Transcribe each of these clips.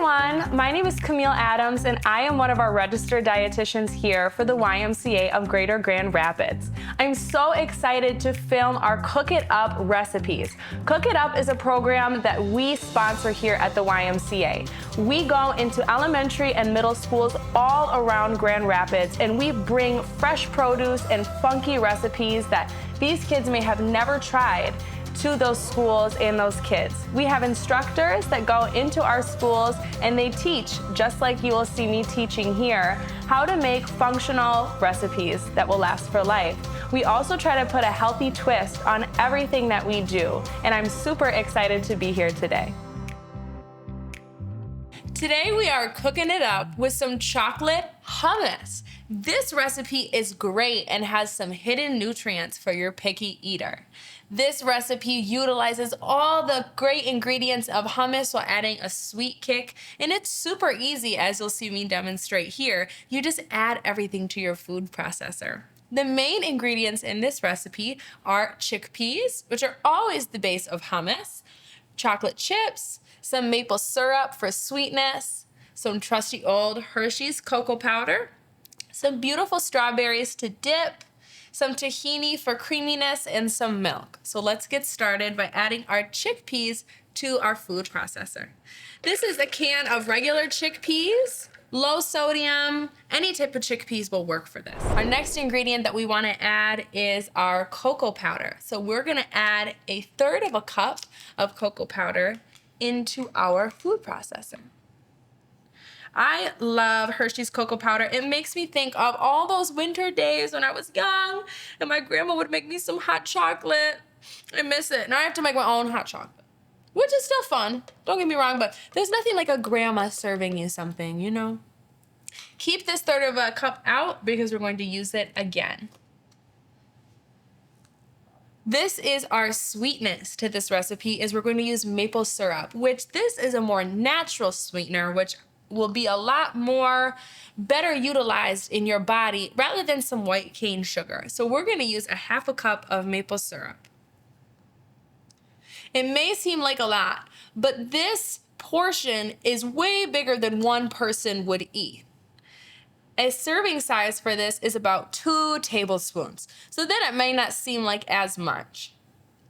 everyone, my name is Camille Adams and I am one of our registered dietitians here for the YMCA of Greater Grand Rapids. I'm so excited to film our Cook It Up recipes. Cook It Up is a program that we sponsor here at the YMCA. We go into elementary and middle schools all around Grand Rapids and we bring fresh produce and funky recipes that these kids may have never tried to those schools and those kids. We have instructors that go into our schools and they teach, just like you will see me teaching here, how to make functional recipes that will last for life. We also try to put a healthy twist on everything that we do, and I'm super excited to be here today. Today we are cooking it up with some chocolate hummus. This recipe is great and has some hidden nutrients for your picky eater. This recipe utilizes all the great ingredients of hummus while adding a sweet kick, and it's super easy, as you'll see me demonstrate here. You just add everything to your food processor. The main ingredients in this recipe are chickpeas, which are always the base of hummus, chocolate chips, some maple syrup for sweetness, some trusty old Hershey's cocoa powder, some beautiful strawberries to dip, some tahini for creaminess, and some milk. So let's get started by adding our chickpeas to our food processor. This is a can of regular chickpeas, low sodium, any type of chickpeas will work for this. Our next ingredient that we want to add is our cocoa powder. So we're going to add 1/3 cup of cocoa powder into our food processor. I love Hershey's cocoa powder. It makes me think of all those winter days when I was young and my grandma would make me some hot chocolate. I miss it. Now I have to make my own hot chocolate, which is still fun. Don't get me wrong, but there's nothing like a grandma serving you something, you know? Keep this 1/3 cup out because we're going to use it again. This is our sweetness to this recipe, is we're going to use maple syrup, which this is a more natural sweetener, which will be a lot more better utilized in your body rather than some white cane sugar. So we're going to use 1/2 cup of maple syrup. It may seem like a lot, but this portion is way bigger than one person would eat. A serving size for this is about 2 tablespoons. So then it may not seem like as much.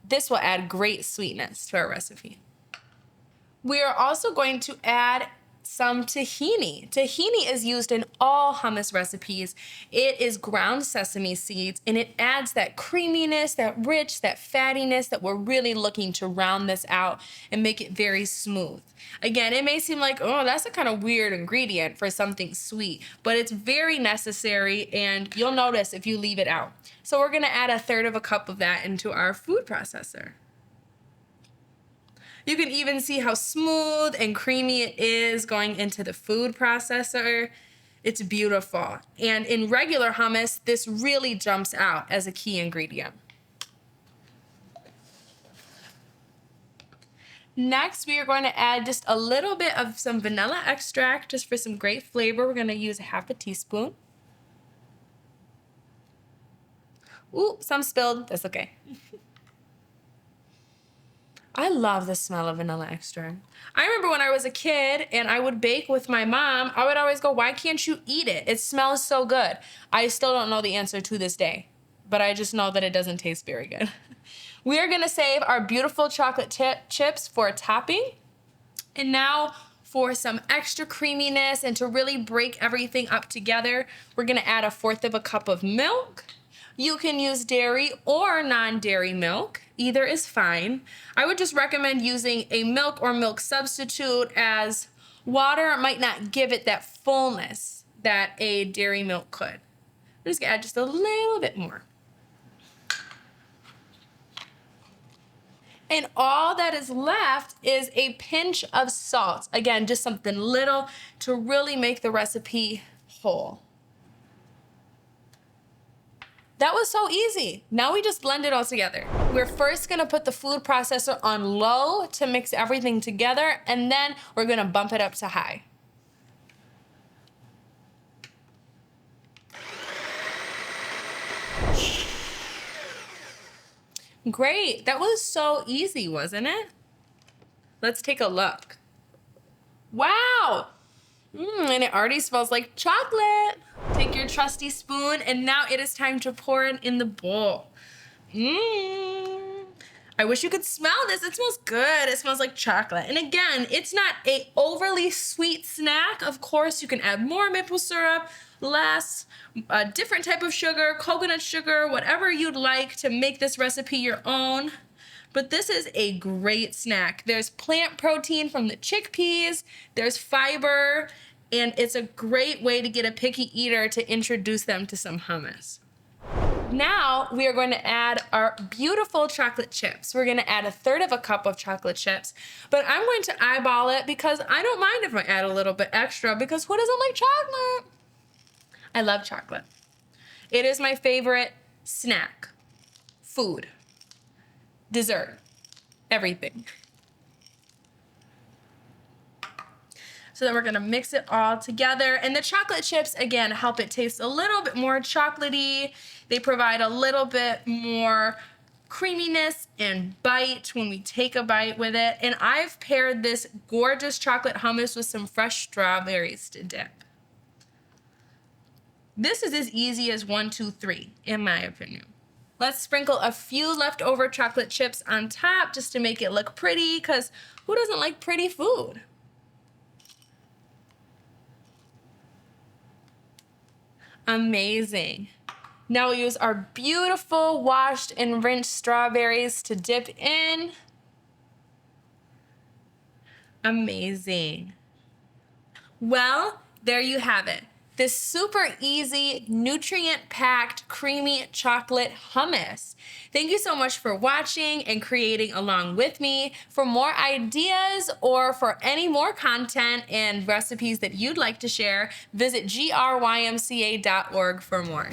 This will add great sweetness to our recipe. We are also going to add some tahini. Tahini is used in all hummus recipes. It is ground sesame seeds and it adds that creaminess, that rich, that fattiness that we're really looking to round this out and make it very smooth. Again, it may seem like, oh, that's a kind of weird ingredient for something sweet, but it's very necessary and you'll notice if you leave it out. So we're gonna add 1/3 cup of that into our food processor. You can even see how smooth and creamy it is going into the food processor. It's beautiful. And in regular hummus, this really jumps out as a key ingredient. Next, we are going to add just a little bit of some vanilla extract just for some great flavor. We're going to use 1/2 teaspoon. Ooh, some spilled. That's okay. I love the smell of vanilla extract. I remember when I was a kid and I would bake with my mom, I would always go, why can't you eat it? It smells so good. I still don't know the answer to this day, but I just know that it doesn't taste very good. We are gonna save our beautiful chocolate chips for a topping. And now for some extra creaminess and to really break everything up together, we're gonna add 1/4 cup of milk. You can use dairy or non-dairy milk. Either is fine. I would just recommend using a milk or milk substitute, as water might not give it that fullness that a dairy milk could. I'm just gonna add just a little bit more. And all that is left is a pinch of salt. Again, just something little to really make the recipe whole. That was so easy. Now we just blend it all together. We're first gonna put the food processor on low to mix everything together, and then we're gonna bump it up to high. Great, that was so easy, wasn't it? Let's take a look. Wow. And it already smells like chocolate. Take your trusty spoon, and now it is time to pour it in the bowl. I wish you could smell this. It smells good. It smells like chocolate. And again, it's not a overly sweet snack. Of course, you can add more maple syrup, less, a different type of sugar, coconut sugar, whatever you'd like to make this recipe your own. But this is a great snack. There's plant protein from the chickpeas, there's fiber, and it's a great way to get a picky eater to introduce them to some hummus. Now we are going to add our beautiful chocolate chips. We're gonna add 1/3 cup of chocolate chips, but I'm going to eyeball it because I don't mind if I add a little bit extra, because who doesn't like chocolate? I love chocolate. It is my favorite snack, food, dessert, everything. So then we're gonna mix it all together. And the chocolate chips, again, help it taste a little bit more chocolatey. They provide a little bit more creaminess and bite when we take a bite with it. And I've paired this gorgeous chocolate hummus with some fresh strawberries to dip. This is as easy as 1, 2, 3, in my opinion. Let's sprinkle a few leftover chocolate chips on top just to make it look pretty, because who doesn't like pretty food? Amazing. Now we'll use our beautiful washed and rinsed strawberries to dip in. Amazing. Well, there you have it. This super easy, nutrient-packed, creamy chocolate hummus. Thank you so much for watching and creating along with me. For more ideas or for any more content and recipes that you'd like to share, visit grymca.org for more.